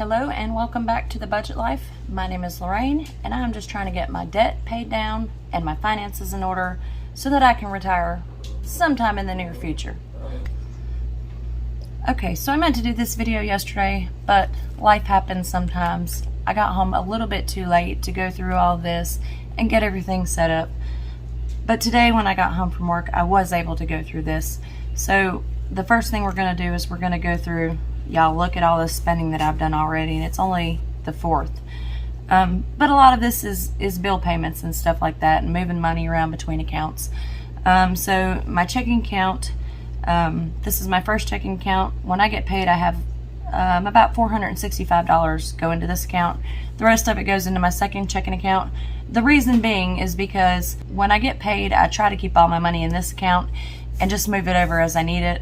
Hello and welcome back to The Budget Life. My name is Lorraine and I'm just trying to get my debt paid down and my finances in order so that I can retire sometime in the near future. Okay, so I meant to do this video yesterday, but life happens sometimes. I got home a little bit too late to go through all this and get everything set up. But today when I got home from work, I was able to go through this. So the first thing we're going to do is we're going to go through, y'all look at all this spending that I've done already, and it's only the 4th. But a lot of this is bill payments and stuff like that, and moving money around between accounts. So my checking account, this is my first checking account. When I get paid, I have about $465 go into this account. The rest of it goes into my second checking account. The reason being is because when I get paid, I try to keep all my money in this account and just move it over as I need it.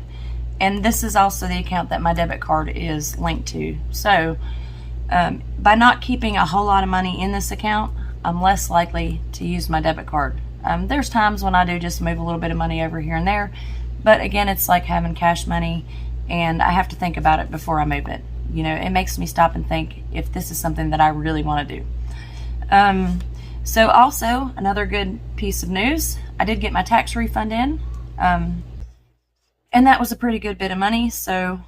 And this is also the account that my debit card is linked to. So by not keeping a whole lot of money in this account, I'm less likely to use my debit card. There's times when I do just move a little bit of money over here and there, but again, it's like having cash money, and I have to think about it before I move it. You know, it makes me stop and think if this is something that I really want to do. So also, another good piece of news, I did get my tax refund in, and that was a pretty good bit of money, so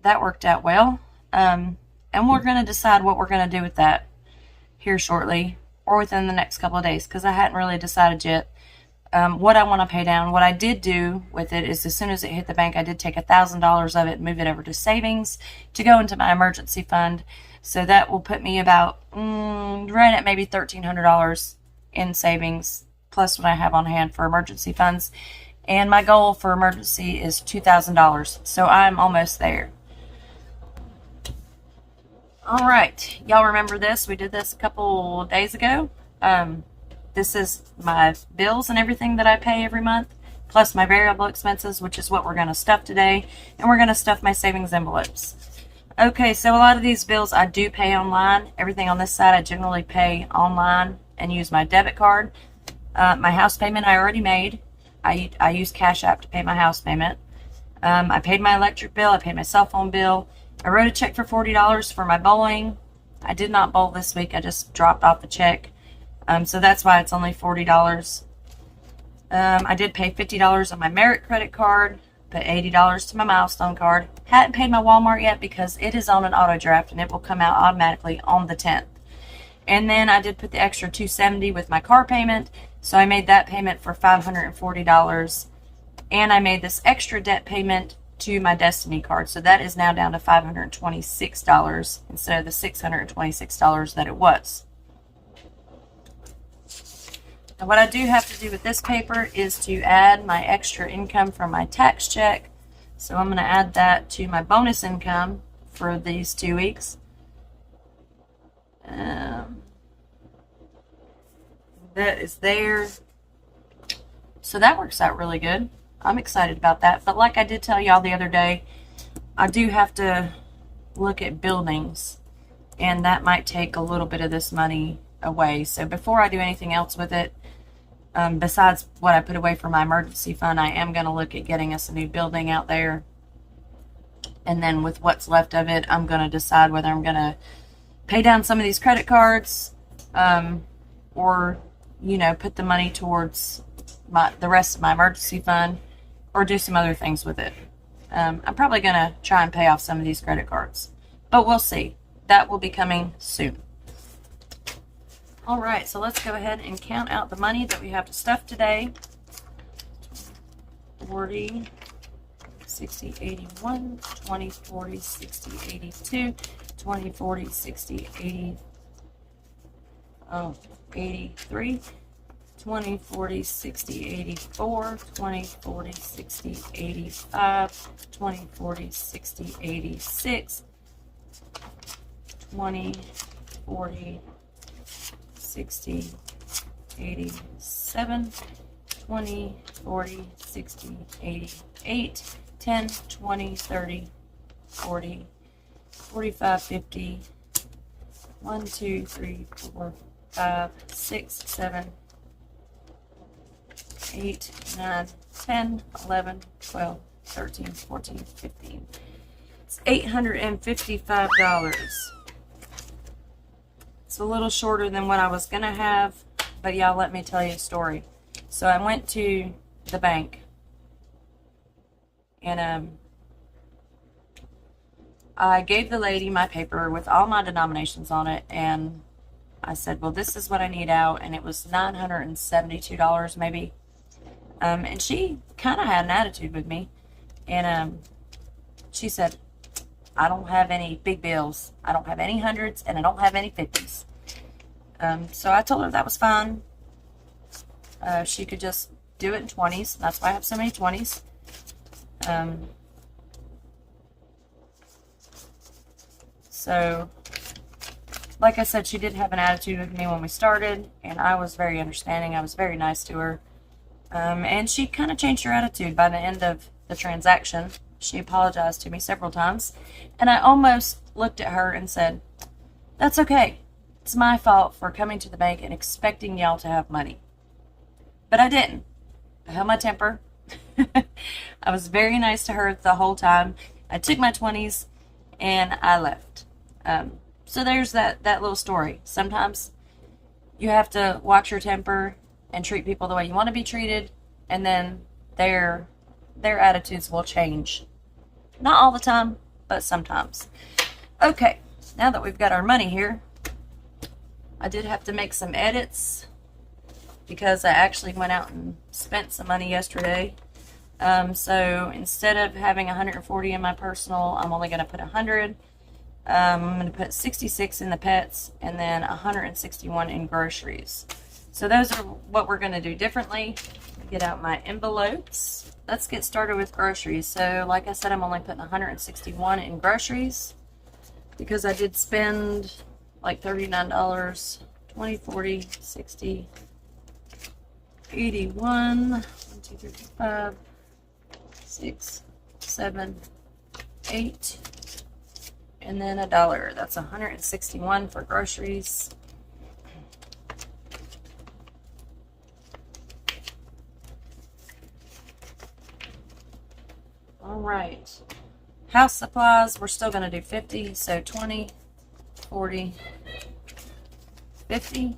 that worked out well. And we're going to decide what we're going to do with that here shortly, or within the next couple of days, because I hadn't really decided yet what I want to pay down. What I did do with it is, as soon as it hit the bank, I did take $1,000 of it and move it over to savings to go into my emergency fund. So that will put me about right at maybe $1,300 in savings, plus what I have on hand for emergency funds. And my goal for emergency is $2,000. So I'm almost there. All right, y'all remember this? We did this a couple days ago. This is my bills and everything that I pay every month, plus my variable expenses, which is what we're going to stuff today. And we're going to stuff my savings envelopes. Okay, so a lot of these bills I do pay online. Everything on this side I generally pay online and use my debit card. My house payment I already made. I use Cash App to pay my house payment. I paid my electric bill. I paid my cell phone bill. I wrote a check for $40 for my bowling. I did not bowl this week. I just dropped off the check. So that's why it's only $40. I did pay $50 on my Merit credit card. Put $80 to my Milestone card. Hadn't paid my Walmart yet because it is on an auto draft and it will come out automatically on the 10th. And then I did put the extra $270 with my car payment. So I made that payment for $540. And I made this extra debt payment to my Destiny card. So that is now down to $526 instead of the $626 that it was. Now what I do have to do with this paper is to add my extra income from my tax check. So I'm going to add that to my bonus income for these 2 weeks. That is there. So that works out really good. I'm excited about that. But like I did tell y'all the other day, I do have to look at buildings, and that might take a little bit of this money away. So before I do anything else with it, besides what I put away for my emergency fund, I am going to look at getting us a new building out there. And then with what's left of it, I'm going to decide whether I'm going to pay down some of these credit cards, or, you know, put the money towards the rest of my emergency fund, or do some other things with it. I'm probably going to try and pay off some of these credit cards, but we'll see. That will be coming soon. All right, so let's go ahead and count out the money that we have to stuff today. 40, 60, 81, 20, 40, 60, 82, 20, 40, 60, 80, 83, 20, 40, 60, 84, 20, 40, 60, 85, 20, 40, 60, 86, 20, 40, 60, 87, 20, 40, 60, 88, 10, 20, 30, 40, 45, 50, 1, 2, 3, 4, 5, 6, 7, 8, 9, 10, 11, 12, 13, 14, 15. $855. It's a little shorter than what I was gonna have, but y'all, let me tell you a story. So I went to the bank, and I gave the lady my paper with all my denominations on it, and I said, well, this is what I need out, and it was $972 maybe. And she kind of had an attitude with me, and she said, I don't have any big bills. I don't have any hundreds, and I don't have any 50s. So I told her that was fine. She could just do it in 20s. That's why I have so many 20s. So, like I said, she did have an attitude with me when we started, and I was very understanding. I was very nice to her. And she kind of changed her attitude by the end of the transaction. She apologized to me several times, and I almost looked at her and said, that's okay. It's my fault for coming to the bank and expecting y'all to have money. But I didn't. I held my temper. I was very nice to her the whole time. I took my 20s and I left. So there's that little story. Sometimes you have to watch your temper and treat people the way you want to be treated, and then their attitudes will change. Not all the time, but sometimes. Okay, now that we've got our money here, I did have to make some edits because I actually went out and spent some money yesterday. So instead of having 140 in my personal, I'm only going to put 100. I'm going to put 66 in the pets, and then 161 in groceries. So those are what we're going to do differently. Get out my envelopes. Let's get started with groceries. So like I said, I'm only putting 161 in groceries because I did spend like $39. 20, 40, 60, 81, 1, 2, 3, 4, 5, 6, 7, 8, and then $1. That's 161 for groceries. All right. House supplies, we're still going to do 50, so 20, 40, 50.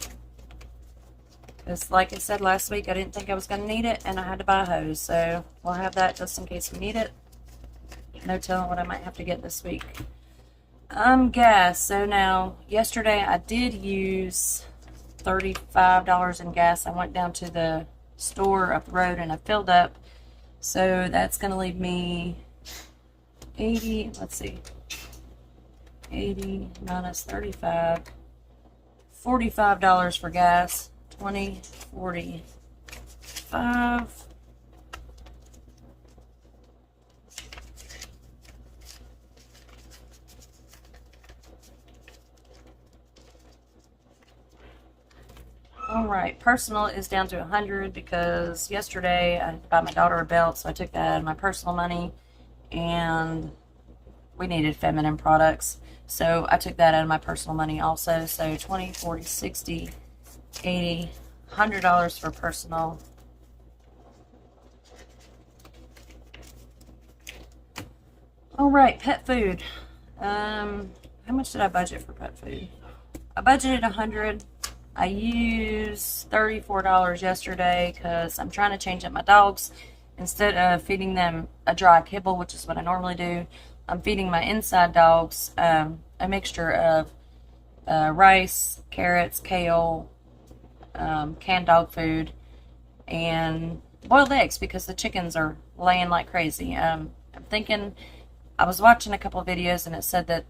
Because like I said last week, I didn't think I was going to need it, and I had to buy a hose, so we'll have that just in case we need it. No telling what I might have to get this week. Gas. So now, yesterday I did use $35 in gas. I went down to the store up the road and I filled up. So that's going to leave me 80, let's see, 80 minus 35, $45 for gas, 20, 40, 5. Alright, personal is down to 100 because yesterday I had to buy my daughter a belt, so I took that out of my personal money, and we needed feminine products, so I took that out of my personal money also. So 20, 40, 60, 80, $100 for personal. Alright, pet food. How much did I budget for pet food? I budgeted 100. I used $34 yesterday because I'm trying to change up my dogs. Instead of feeding them a dry kibble, which is what I normally do, I'm feeding my inside dogs a mixture of rice, carrots, kale, canned dog food, and boiled eggs because the chickens are laying like crazy. I'm thinking, I was watching a couple of videos and it said that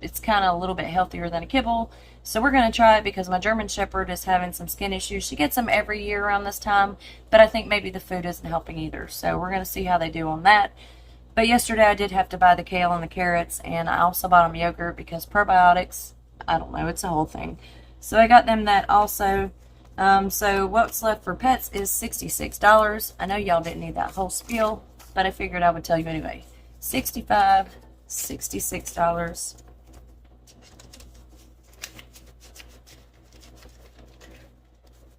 it's kind of a little bit healthier than a kibble. So we're going to try it because my German Shepherd is having some skin issues. She gets them every year around this time, but I think maybe the food isn't helping either. So we're going to see how they do on that. But yesterday I did have to buy the kale and the carrots, and I also bought them yogurt because probiotics, I don't know, it's a whole thing. So I got them that also. So what's left for pets is $66. I know y'all didn't need that whole spiel, but I figured I would tell you anyway. $65, $66.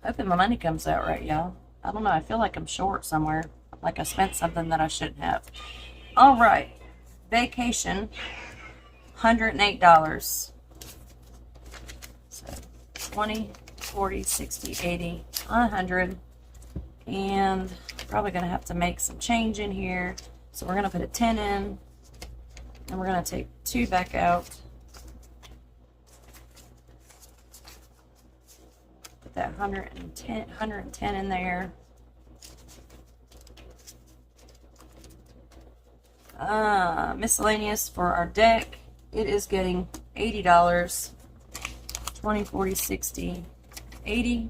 Hoping my money comes out right, y'all. I don't know. I feel like I'm short somewhere. Like I spent something that I shouldn't have. All right. Vacation, $108. So 20, 40, 60, 80, 100. And probably going to have to make some change in here. So we're going to put a 10 in. And we're going to take 2 back out. Put that 110 in there. Miscellaneous for our deck, it is getting $80. 20, 40, 60, 80.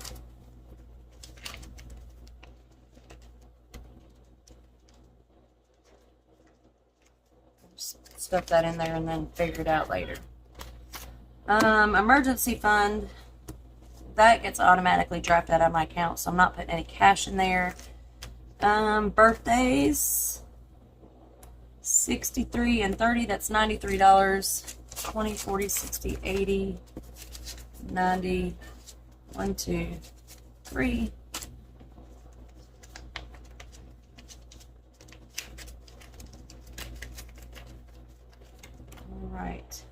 Just stuff that in there and then figure it out later. Emergency fund, that gets automatically drafted out of my account, so I'm not putting any cash in there. Birthdays, 63 and 30, that's $93. 20, 40, 60, 80, 90, 1, 2, 3. All right.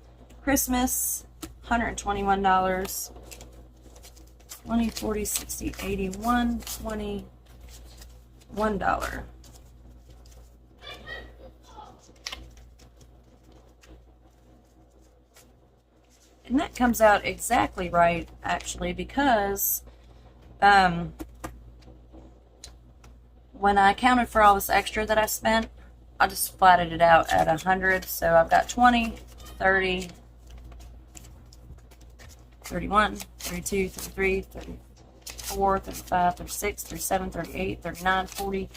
Christmas, $121. 20, 40, 60, 80, 120, $1. And that comes out exactly right, actually, because when I accounted for all this extra that I spent, I just flatted it out at 100. So I've got 20, 30, 31, 32, 33, 34, 35, 36, 37, 38, 39, 40,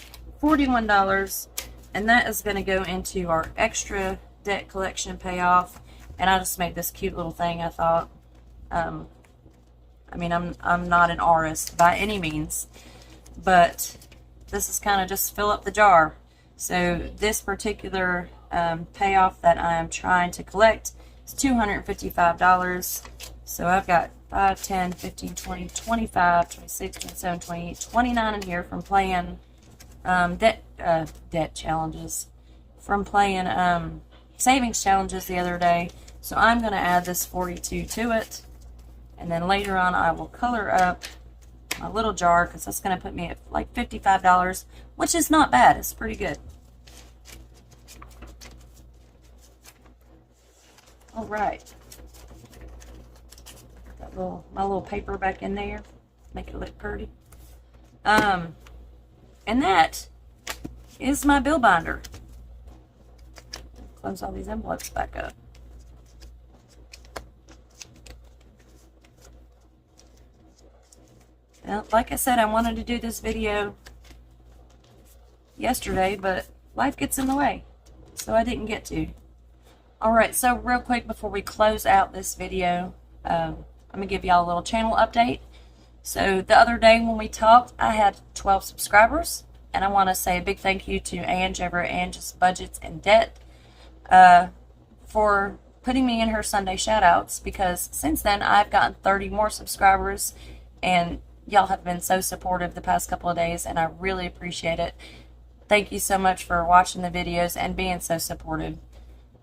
$41. And that is going to go into our extra debt collection payoff. And I just made this cute little thing, I thought. I mean, I'm not an artist by any means, but this is kind of just fill up the jar. So this particular payoff that I'm trying to collect is $255. So I've got 5, 10, 15, 20, 25, 26, 27, 28, 29 in here from playing debt challenges, from playing savings challenges the other day. So I'm going to add this 42 to it, and then later on I will color up my little jar, because that's going to put me at like $55, which is not bad. It's pretty good. All right, got my little paper back in there, make it look pretty. And that is my bill binder. Close all these envelopes back up. Now, like I said, I wanted to do this video yesterday, but life gets in the way, so I didn't get to. Alright, so real quick before we close out this video, I'm going to give y'all a little channel update. So the other day when we talked, I had 12 subscribers, and I want to say a big thank you to Ange over at Ange's Budgets and Debt for putting me in her Sunday shoutouts, because since then I've gotten 30 more subscribers, and y'all have been so supportive the past couple of days, and I really appreciate it. Thank you so much for watching the videos and being so supportive.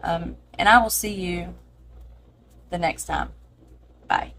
And I will see you the next time. Bye.